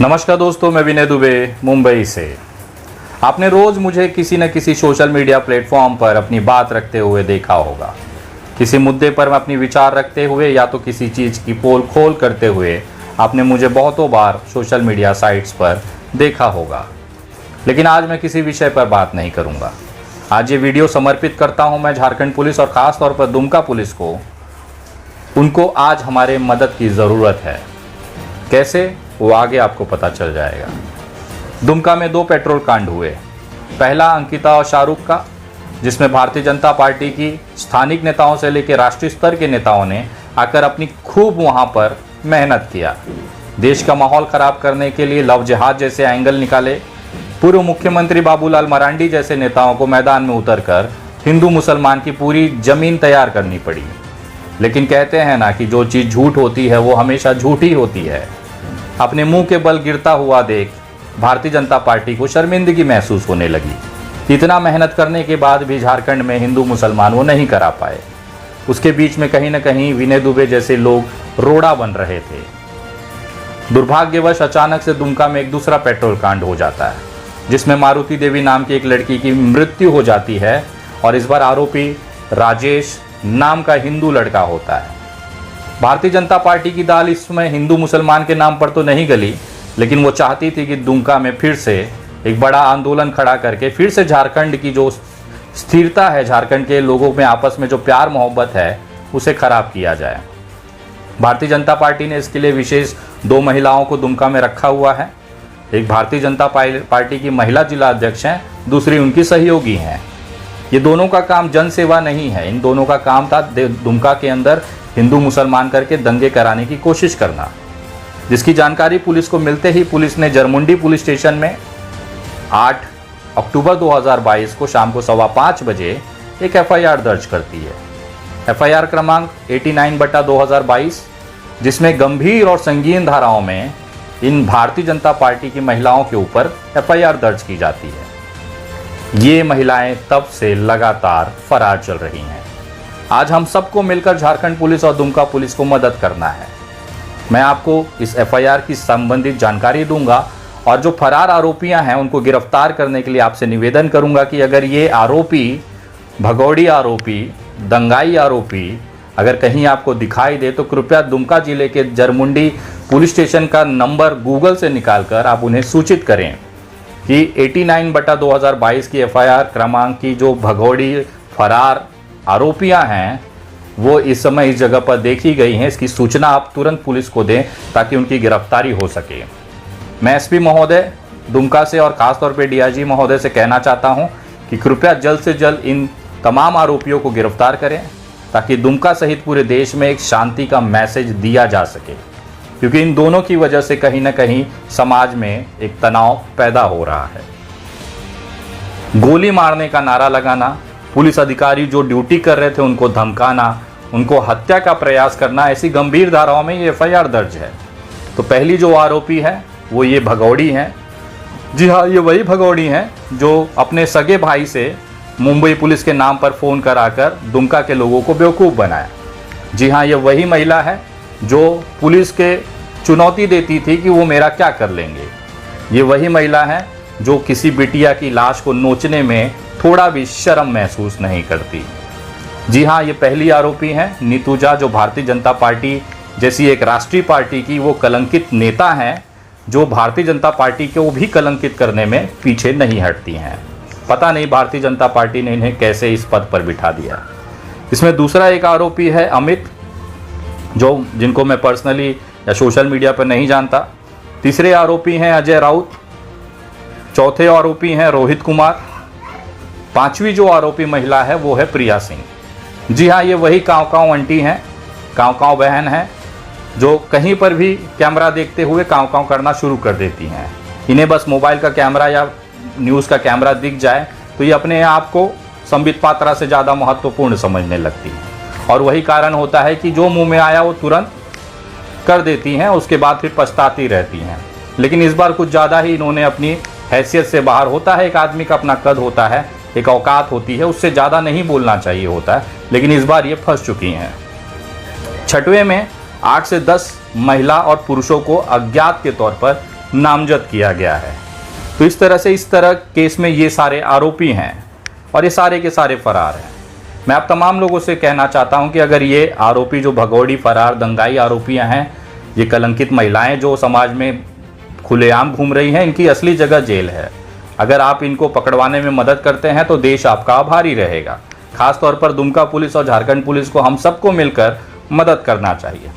नमस्कार दोस्तों, मैं विनय दुबे मुंबई से। आपने रोज़ मुझे किसी न किसी सोशल मीडिया प्लेटफॉर्म पर अपनी बात रखते हुए देखा होगा। किसी मुद्दे पर मैं अपनी विचार रखते हुए या तो किसी चीज़ की पोल खोल करते हुए आपने मुझे बहुतों बार सोशल मीडिया साइट्स पर देखा होगा। लेकिन आज मैं किसी विषय पर बात नहीं करूँगा। आज ये वीडियो समर्पित करता हूँ मैं झारखंड पुलिस और ख़ास तौर पर दुमका पुलिस को। उनको आज हमारे मदद की ज़रूरत है। कैसे, वो आगे आपको पता चल जाएगा। दुमका में 2 पेट्रोल कांड हुए। पहला अंकिता और शाहरुख का, जिसमें भारतीय जनता पार्टी की स्थानिक नेताओं से लेकर राष्ट्रीय स्तर के नेताओं ने आकर अपनी खूब वहां पर मेहनत किया। देश का माहौल खराब करने के लिए लव जिहाद जैसे एंगल निकाले। पूर्व मुख्यमंत्री बाबूलाल मरांडी जैसे नेताओं को मैदान में उतरकर हिंदू मुसलमान की पूरी जमीन तैयार करनी पड़ी। लेकिन कहते हैं ना कि जो चीज़ झूठ होती है वो हमेशा झूठी होती है। अपने मुंह के बल गिरता हुआ देख भारतीय जनता पार्टी को शर्मिंदगी महसूस होने लगी। इतना मेहनत करने के बाद भी झारखंड में हिंदू मुसलमान वो नहीं करा पाए। उसके बीच में कहीं न कहीं विनय दुबे जैसे लोग रोड़ा बन रहे थे। दुर्भाग्यवश अचानक से दुमका में एक दूसरा पेट्रोल कांड हो जाता है, जिसमें मारुति देवी नाम की एक लड़की की मृत्यु हो जाती है। और इस बार आरोपी राजेश नाम का हिंदू लड़का होता है। भारतीय जनता पार्टी की दाल इसमें हिंदू मुसलमान के नाम पर तो नहीं गली, लेकिन वो चाहती थी कि दुमका में फिर से एक बड़ा आंदोलन खड़ा करके फिर से झारखंड की जो स्थिरता है, झारखंड के लोगों में आपस में जो प्यार मोहब्बत है, उसे खराब किया जाए। भारतीय जनता पार्टी ने इसके लिए विशेष 2 महिलाओं को दुमका में रखा हुआ है। एक भारतीय जनता पार्टी की महिला जिला अध्यक्ष हैं, दूसरी उनकी सहयोगी हैं। ये दोनों का काम जन सेवा नहीं है। इन दोनों का काम था दुमका के अंदर हिंदू मुसलमान करके दंगे कराने की कोशिश करना, जिसकी जानकारी पुलिस को मिलते ही पुलिस ने जरमुंडी पुलिस स्टेशन में 8 अक्टूबर 2022 को शाम को 5:15 बजे एक एफआईआर दर्ज करती है। एफआईआर क्रमांक 89/2022, जिसमें गंभीर और संगीन धाराओं में इन भारतीय जनता पार्टी की महिलाओं के ऊपर एफआईआर दर्ज की जाती है। ये महिलाएं तब से लगातार फरार चल रही हैं। आज हम सबको मिलकर झारखंड पुलिस और दुमका पुलिस को मदद करना है। मैं आपको इस एफआईआर की संबंधित जानकारी दूंगा और जो फरार आरोपियां हैं उनको गिरफ्तार करने के लिए आपसे निवेदन करूंगा कि अगर ये आरोपी, भगौड़ी आरोपी, दंगाई आरोपी अगर कहीं आपको दिखाई दे तो कृपया दुमका जिले के जरमुंडी पुलिस स्टेशन का नंबर गूगल से निकालकर आप उन्हें सूचित करें कि 89/2022 की एफआईआर क्रमांक की जो भगौड़ी फरार आरोपियां हैं वो इस समय इस जगह पर देखी गई हैं। इसकी सूचना आप तुरंत पुलिस को दें ताकि उनकी गिरफ्तारी हो सके। मैं एसपी महोदय दुमका से और ख़ास तौर पे डीआईजी महोदय से कहना चाहता हूं कि कृपया जल्द से जल्द इन तमाम आरोपियों को गिरफ्तार करें ताकि दुमका सहित पूरे देश में एक शांति का मैसेज दिया जा सके, क्योंकि इन दोनों की वजह से कहीं ना कहीं समाज में एक तनाव पैदा हो रहा है। गोली मारने का नारा लगाना, पुलिस अधिकारी जो ड्यूटी कर रहे थे उनको धमकाना, उनको हत्या का प्रयास करना, ऐसी गंभीर धाराओं में ये एफआईआर दर्ज है। तो पहली जो आरोपी है वो ये भगौड़ी हैं। जी हाँ, ये वही भगौड़ी हैं जो अपने सगे भाई से मुंबई पुलिस के नाम पर फ़ोन कराकर दुमका के लोगों को बेवकूफ़ बनाया। जी हाँ, ये वही महिला है जो पुलिस के चुनौती देती थी कि वो मेरा क्या कर लेंगे। ये वही महिला है जो किसी बिटिया की लाश को नोचने में थोड़ा भी शर्म महसूस नहीं करती। जी हाँ, ये पहली आरोपी हैं नीतूजा, जो भारतीय जनता पार्टी जैसी एक राष्ट्रीय पार्टी की वो कलंकित नेता हैं, जो भारतीय जनता पार्टी को भी कलंकित करने में पीछे नहीं हटती हैं। पता नहीं भारतीय जनता पार्टी ने इन्हें कैसे इस पद पर बिठा दिया। इसमें दूसरा एक आरोपी है अमित, जिनको मैं पर्सनली या सोशल मीडिया पर नहीं जानता। तीसरे आरोपी हैं अजय राउत। चौथे आरोपी हैं रोहित कुमार। 5वीं जो आरोपी महिला है वो है प्रिया सिंह। जी हाँ, ये वही काँव आंटी हैं, काँव बहन हैं, जो कहीं पर भी कैमरा देखते हुए काँव करना शुरू कर देती हैं। इन्हें बस मोबाइल का कैमरा या न्यूज़ का कैमरा दिख जाए तो ये अपने आप को संबित पात्रा से ज़्यादा महत्वपूर्ण समझने लगती हैं। और वही कारण होता है कि जो मुंह में आया वो तुरंत कर देती हैं, उसके बाद फिर पछताती रहती हैं। लेकिन इस बार कुछ ज़्यादा ही इन्होंने अपनी हैसियत से बाहर, होता है एक आदमी का अपना कद होता है, एक औकात होती है, उससे ज़्यादा नहीं बोलना चाहिए होता है, लेकिन इस बार ये फंस चुकी हैं। 6वें में 8 से 10 महिला और पुरुषों को अज्ञात के तौर पर नामजद किया गया है। तो इस तरह केस में ये सारे आरोपी हैं और ये सारे के सारे फरार हैं। मैं आप तमाम लोगों से कहना चाहता हूं कि अगर ये आरोपी जो भगोड़े फरार दंगाई आरोपियां हैं, ये कलंकित महिलाएं जो समाज में खुलेआम घूम रही हैं, इनकी असली जगह जेल है। अगर आप इनको पकड़वाने में मदद करते हैं तो देश आपका आभारी रहेगा। खासतौर पर दुमका पुलिस और झारखंड पुलिस को हम सबको मिलकर मदद करना चाहिए।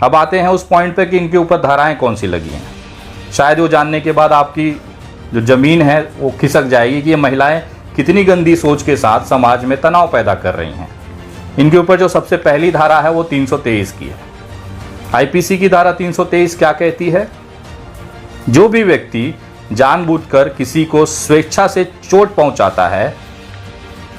अब आते हैं उस पॉइंट पे कि इनके ऊपर धाराएं कौन सी लगी हैं। शायद वो जानने के बाद आपकी जो ज़मीन है वो खिसक जाएगी कि ये महिलाएं कितनी गंदी सोच के साथ समाज में तनाव पैदा कर रही हैं। इनके ऊपर जो सबसे पहली धारा है वो 323 की है। आईपीसी की धारा 323 क्या कहती है? जो भी व्यक्ति जानबूझकर किसी को स्वेच्छा से चोट पहुंचाता है,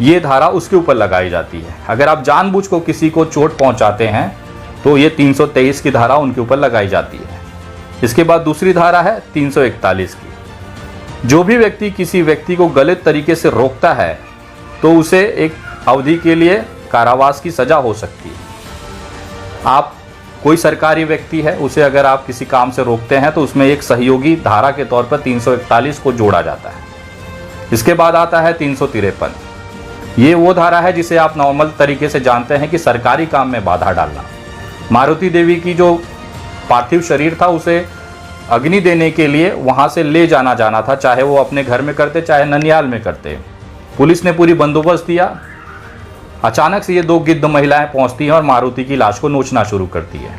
ये धारा उसके ऊपर लगाई जाती है। अगर आप जानबूझ को किसी को चोट पहुंचाते हैं तो ये 323 की धारा उनके ऊपर लगाई जाती है। इसके बाद दूसरी धारा है 341 की। जो भी व्यक्ति किसी व्यक्ति को गलत तरीके से रोकता है तो उसे एक अवधि के लिए कारावास की सजा हो सकती है। आप कोई सरकारी व्यक्ति है, उसे अगर आप किसी काम से रोकते हैं तो उसमें एक सहयोगी धारा के तौर पर 341 को जोड़ा जाता है। इसके बाद आता है 353। ये वो धारा है जिसे आप नॉर्मल तरीके से जानते हैं कि सरकारी काम में बाधा डालना। मारुति देवी की जो पार्थिव शरीर था उसे अग्नि देने के लिए वहां से ले जाना था, चाहे वो अपने घर में करते चाहे ननियाल में करते। पुलिस ने पूरी बंदोबस्त दिया। अचानक से ये दो गिद्ध महिलाएं पहुंचती हैं और मारुति की लाश को नोचना शुरू करती है।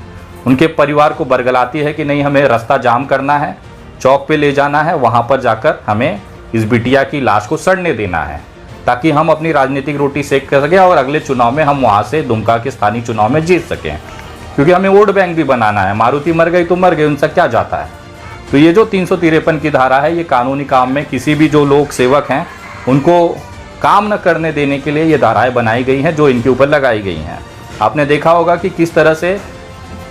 उनके परिवार को बरगलाती है कि नहीं, हमें रास्ता जाम करना है, चौक पे ले जाना है, वहां पर जाकर हमें इस बिटिया की लाश को सड़ने देना है ताकि हम अपनी राजनीतिक रोटी सेक कर सकें और अगले चुनाव में हम वहां से दुमका के स्थानीय चुनाव में जीत सकें, क्योंकि हमें वोट बैंक भी बनाना है। मारुति मर गई तो मर गई, उनसे क्या जाता है। तो ये जो 353 की धारा है, ये कानूनी काम में किसी भी जो लोक सेवक हैं उनको काम न करने देने के लिए ये धाराएं बनाई गई हैं जो इनके ऊपर लगाई गई हैं। आपने देखा होगा कि किस तरह से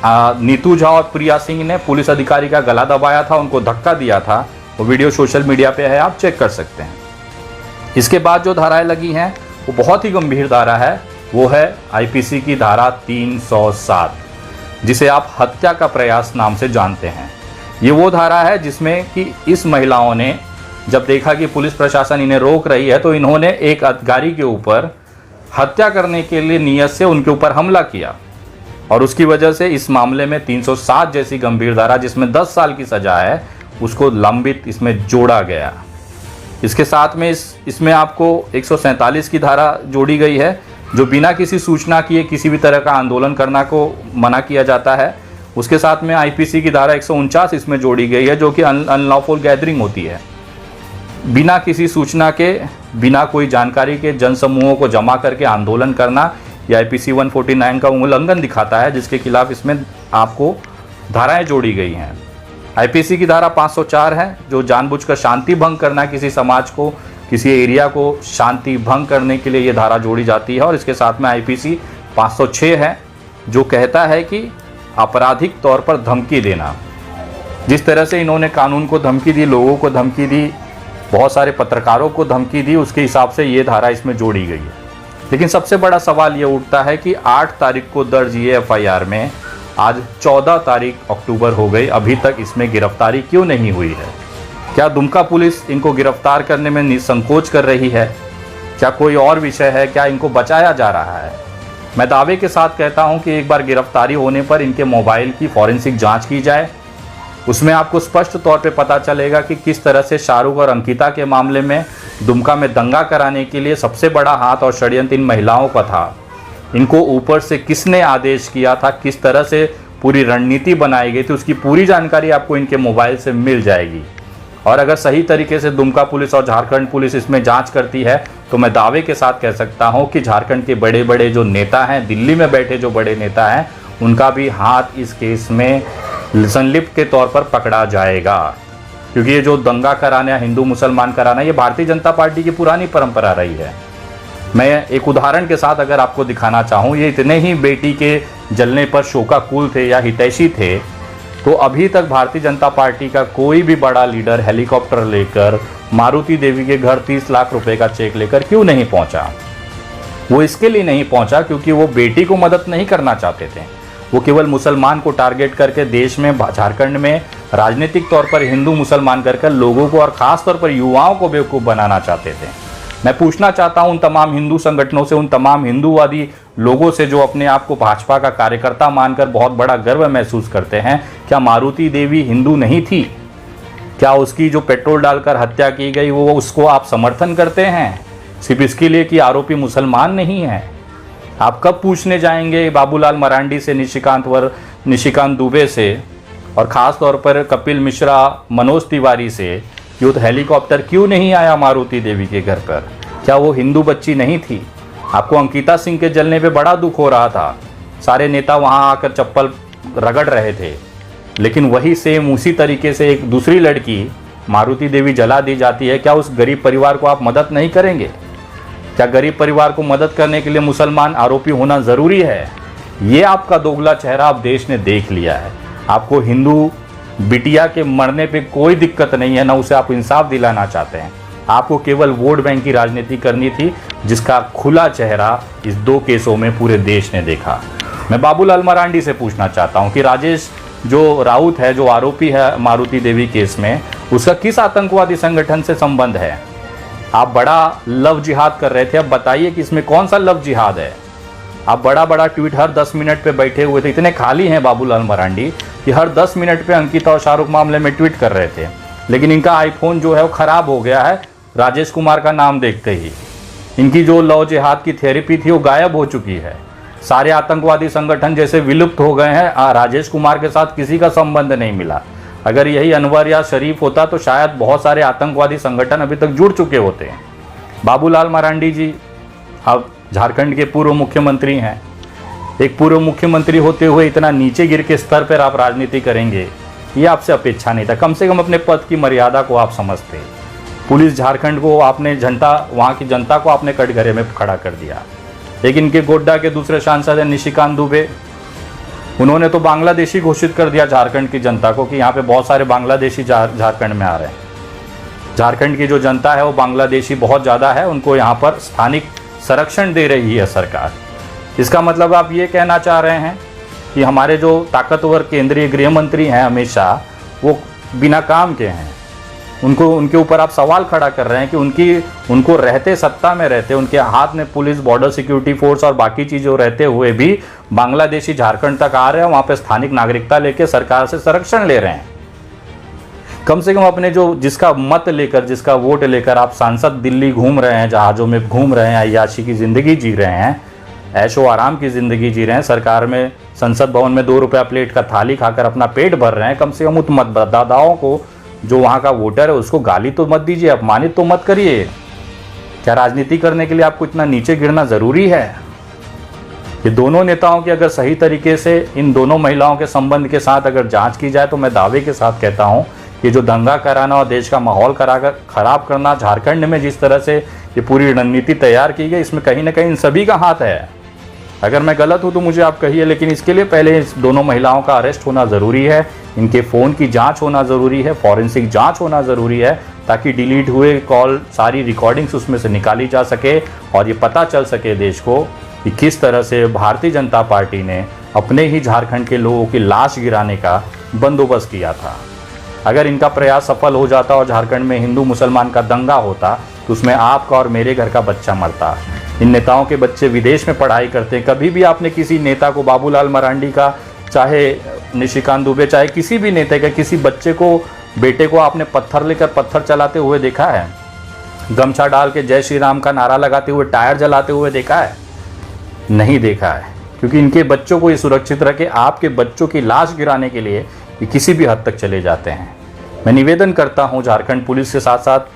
नीतू झा और प्रिया सिंह ने पुलिस अधिकारी का गला दबाया था, उनको धक्का दिया था। वो वीडियो सोशल मीडिया पे है, आप चेक कर सकते हैं। इसके बाद जो धाराएं लगी हैं वो बहुत ही गंभीर धारा है, वो है आईपीसी की धारा 307, जिसे आप हत्या का प्रयास नाम से जानते हैं। ये वो धारा है जिसमें कि इस महिलाओं ने जब देखा कि पुलिस प्रशासन इन्हें रोक रही है तो इन्होंने एक अधिकारी के ऊपर हत्या करने के लिए नियत से उनके ऊपर हमला किया और उसकी वजह से इस मामले में 307 जैसी गंभीर धारा जिसमें 10 साल की सजा है उसको लंबित इसमें जोड़ा गया। इसके साथ में इसमें आपको 147 की धारा जोड़ी गई है जो बिना किसी सूचना किए किसी भी तरह का आंदोलन करना को मना किया जाता है। उसके साथ में आईपीसी की धारा 149 इसमें जोड़ी गई है जो कि अनलॉफुल गैदरिंग होती है। बिना किसी सूचना के, बिना कोई जानकारी के जनसमूहों को जमा करके आंदोलन करना, यह आईपीसी 149 का उल्लंघन दिखाता है, जिसके खिलाफ इसमें आपको धाराएं जोड़ी गई हैं। आईपीसी की धारा 504 है जो जानबूझकर शांति भंग करना, किसी समाज को, किसी एरिया को शांति भंग करने के लिए ये धारा जोड़ी जाती है। और इसके साथ में आईपीसी 506 है जो कहता है कि आपराधिक तौर पर धमकी देना। जिस तरह से इन्होंने कानून को धमकी दी, लोगों को धमकी दी, बहुत सारे पत्रकारों को धमकी दी, उसके हिसाब से ये धारा इसमें जोड़ी गई है। लेकिन सबसे बड़ा सवाल ये उठता है कि 8 तारीख को दर्ज ये एफआईआर में आज 14 तारीख अक्टूबर हो गई, अभी तक इसमें गिरफ्तारी क्यों नहीं हुई है? क्या दुमका पुलिस इनको गिरफ्तार करने में निसंकोच कर रही है? क्या कोई और विषय है? क्या इनको बचाया जा रहा है? मैं दावे के साथ कहता हूं कि एक बार गिरफ्तारी होने पर इनके मोबाइल की फॉरेंसिक जांच की जाए। उसमें आपको स्पष्ट तौर पे पता चलेगा कि किस तरह से शाहरुख और अंकिता के मामले में दुमका में दंगा कराने के लिए सबसे बड़ा हाथ और षड्यंत्र इन महिलाओं का था। इनको ऊपर से किसने आदेश किया था, किस तरह से पूरी रणनीति बनाई गई थी, उसकी पूरी जानकारी आपको इनके मोबाइल से मिल जाएगी। और अगर सही तरीके से दुमका पुलिस और झारखंड पुलिस इसमें जांच करती है तो मैं दावे के साथ कह सकता हूं कि झारखंड के बड़े बड़े जो नेता हैं, दिल्ली में बैठे जो बड़े नेता हैं, उनका भी हाथ इस केस में संलिप्त के तौर पर पकड़ा जाएगा। क्योंकि ये जो दंगा कराना, हिंदू मुसलमान कराना, ये भारतीय जनता पार्टी की पुरानी परंपरा रही है। मैं एक उदाहरण के साथ अगर आपको दिखाना चाहूँ, ये इतने ही बेटी के जलने पर शोकाकुल थे या हितैषी थे, तो अभी तक भारतीय जनता पार्टी का कोई भी बड़ा लीडर हेलीकॉप्टर लेकर मारुति देवी के घर 30 लाख रुपए का चेक लेकर क्यों नहीं पहुंचा? वो इसके लिए नहीं पहुंचा क्योंकि वो बेटी को मदद नहीं करना चाहते थे, वो केवल मुसलमान को टारगेट करके देश में, झारखंड में राजनीतिक तौर पर हिंदू मुसलमान कर लोगों को और ख़ास तौर पर युवाओं को बेवकूफ़ बनाना चाहते थे। मैं पूछना चाहता हूं उन तमाम हिंदू संगठनों से, उन तमाम हिंदूवादी लोगों से जो अपने आप को भाजपा का कार्यकर्ता मानकर बहुत बड़ा गर्व महसूस करते हैं, क्या मारुति देवी हिंदू नहीं थी? क्या उसकी जो पेट्रोल डालकर हत्या की गई वो उसको आप समर्थन करते हैं सिर्फ इसके लिए कि आरोपी मुसलमान नहीं है? आप कब पूछने जाएंगे बाबूलाल मरांडी से, निशिकांत दुबे से, और ख़ास तौर पर कपिल मिश्रा, मनोज तिवारी से कि वो हेलीकॉप्टर क्यों नहीं आया मारुति देवी के घर पर? क्या वो हिंदू बच्ची नहीं थी? आपको अंकिता सिंह के जलने पे बड़ा दुख हो रहा था, सारे नेता वहां आकर चप्पल रगड़ रहे थे, लेकिन वही सेम उसी तरीके से एक दूसरी लड़की मारुति देवी जला दी जाती है। क्या उस गरीब परिवार को आप मदद नहीं करेंगे? क्या गरीब परिवार को मदद करने के लिए मुसलमान आरोपी होना ज़रूरी है? ये आपका दोगला चेहरा अब देश ने देख लिया है। आपको हिंदू बिटिया के मरने पे कोई दिक्कत नहीं है, ना उसे आप इंसाफ दिलाना चाहते हैं। आपको केवल वोट बैंक की राजनीति करनी थी, जिसका खुला चेहरा इस 2 केसों में पूरे देश ने देखा। मैं बाबूलाल मरांडी से पूछना चाहता हूं कि राजेश जो राउत है, जो आरोपी है मारुति देवी केस में, उसका किस आतंकवादी संगठन से संबंध है? आप बड़ा लव जिहाद कर रहे थे, अब बताइए कि इसमें कौन सा लव जिहाद है? आप बड़ा ट्वीट हर 10 मिनट पे बैठे हुए थे, इतने खाली हैं बाबूलाल मरांडी कि हर 10 मिनट पे अंकिता और शाहरुख मामले में ट्वीट कर रहे थे, लेकिन इनका आईफोन जो है वो ख़राब हो गया है राजेश कुमार का नाम देखते ही। इनकी जो लव जिहाद की थेरेपी थी वो गायब हो चुकी है। सारे आतंकवादी संगठन जैसे विलुप्त हो गए हैं, राजेश कुमार के साथ किसी का संबंध नहीं मिला। अगर यही अनवर या शरीफ होता तो शायद बहुत सारे आतंकवादी संगठन अभी तक जुड़ चुके होते हैं। बाबूलाल मरांडी जी अब झारखंड के पूर्व मुख्यमंत्री हैं। एक पूर्व मुख्यमंत्री होते हुए इतना नीचे गिर के स्तर पर आप राजनीति करेंगे, ये आपसे अपेक्षा नहीं था। कम से कम अपने पद की मर्यादा को आप समझते। पुलिस झारखंड को आपने वहाँ की जनता को आपने कटघरे में खड़ा कर दिया। लेकिन इनके गोड्डा के दूसरे सांसद हैं निशिकांत दुबे, उन्होंने तो बांग्लादेशी घोषित कर दिया झारखंड की जनता को कि यहाँ पे बहुत सारे बांग्लादेशी झारखंड में आ रहे हैं। झारखंड की जो जनता है वो बांग्लादेशी बहुत ज़्यादा है, उनको यहाँ पर स्थानिक संरक्षण दे रही है सरकार। इसका मतलब आप ये कहना चाह रहे हैं कि हमारे जो ताकतवर केंद्रीय गृह मंत्री हैं अमित शाह, वो बिना काम के हैं। उनके ऊपर आप सवाल खड़ा कर रहे हैं कि उनको रहते, सत्ता में रहते, उनके हाथ में पुलिस, बॉर्डर सिक्योरिटी फोर्स और बाकी चीज़ें रहते हुए भी बांग्लादेशी झारखंड तक आ रहे हैं, वहाँ पे स्थानिक नागरिकता लेके सरकार से संरक्षण ले रहे हैं। कम से कम अपने जिसका मत लेकर, जिसका वोट लेकर आप सांसद दिल्ली घूम रहे हैं, जहाज़ों में घूम रहे हैं, अय्याशी की ज़िंदगी जी रहे हैं, ऐशो आराम की ज़िंदगी जी रहे हैं, सरकार में, संसद भवन में 2 रुपया प्लेट का थाली खाकर अपना पेट भर रहे हैं, कम से कम उस मतदाताओं को, जो वहाँ का वोटर है, उसको गाली तो मत दीजिए, अपमानित तो मत करिए। क्या राजनीति करने के लिए आपको इतना नीचे गिरना ज़रूरी है? ये दोनों नेताओं की अगर सही तरीके से इन दोनों महिलाओं के संबंध के साथ अगर जांच की जाए तो मैं दावे के साथ कहता हूं कि जो दंगा कराना और देश का माहौल खराब करना, झारखंड में जिस तरह से ये पूरी रणनीति तैयार की गई, इसमें कहीं ना कहीं इन सभी का हाथ है। अगर मैं गलत हूं तो मुझे आप कहिए, लेकिन इसके लिए पहले इस दोनों महिलाओं का अरेस्ट होना ज़रूरी है, इनके फ़ोन की जांच होना ज़रूरी है, फॉरेंसिक जांच होना ज़रूरी है, ताकि डिलीट हुए कॉल, सारी रिकॉर्डिंग्स उसमें से निकाली जा सके और ये पता चल सके देश को कि किस तरह से भारतीय जनता पार्टी ने अपने ही झारखंड के लोगों की लाश गिराने का बंदोबस्त किया था। अगर इनका प्रयास सफल हो जाता और झारखंड में हिंदू मुसलमान का दंगा होता तो उसमें आपका और मेरे घर का बच्चा मरता। इन नेताओं के बच्चे विदेश में पढ़ाई करते हैं। कभी भी आपने किसी नेता को, बाबूलाल मरांडी का, चाहे निशिकांत दुबे, चाहे किसी भी नेता का किसी बच्चे को, बेटे को आपने पत्थर लेकर पत्थर चलाते हुए देखा है? गमछा डाल के जय श्री राम का नारा लगाते हुए टायर जलाते हुए देखा है? नहीं देखा है, क्योंकि इनके बच्चों को ये सुरक्षित रखे, आपके बच्चों की लाश गिराने के लिए ये किसी भी हद तक चले जाते हैं। मैं निवेदन करता हूँ झारखंड पुलिस के साथ साथ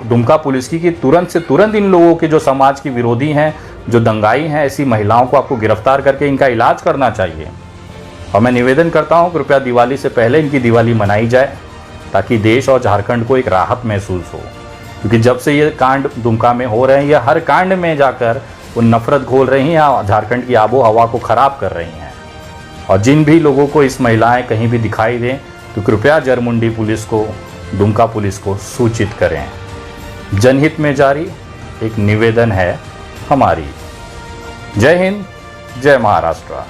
दुमका पुलिस की कि तुरंत से तुरंत इन लोगों के जो समाज की विरोधी हैं, जो दंगाई हैं, ऐसी महिलाओं को आपको गिरफ्तार करके इनका इलाज करना चाहिए। और मैं निवेदन करता हूँ कृपया दिवाली से पहले इनकी दिवाली मनाई जाए, ताकि देश और झारखंड को एक राहत महसूस हो। क्योंकि जब से ये कांड दुमका में हो रहे हैं, ये हर कांड में जाकर वो नफरत घोल रही हैं, झारखंड की आबो हवा को ख़राब कर रही हैं। और जिन भी लोगों को इस महिलाएं कहीं भी दिखाई दें तो कृपया जरमुंडी पुलिस को, दुमका पुलिस को सूचित करें। जनहित में जारी एक निवेदन है हमारी। जय हिंद, जय महाराष्ट्र।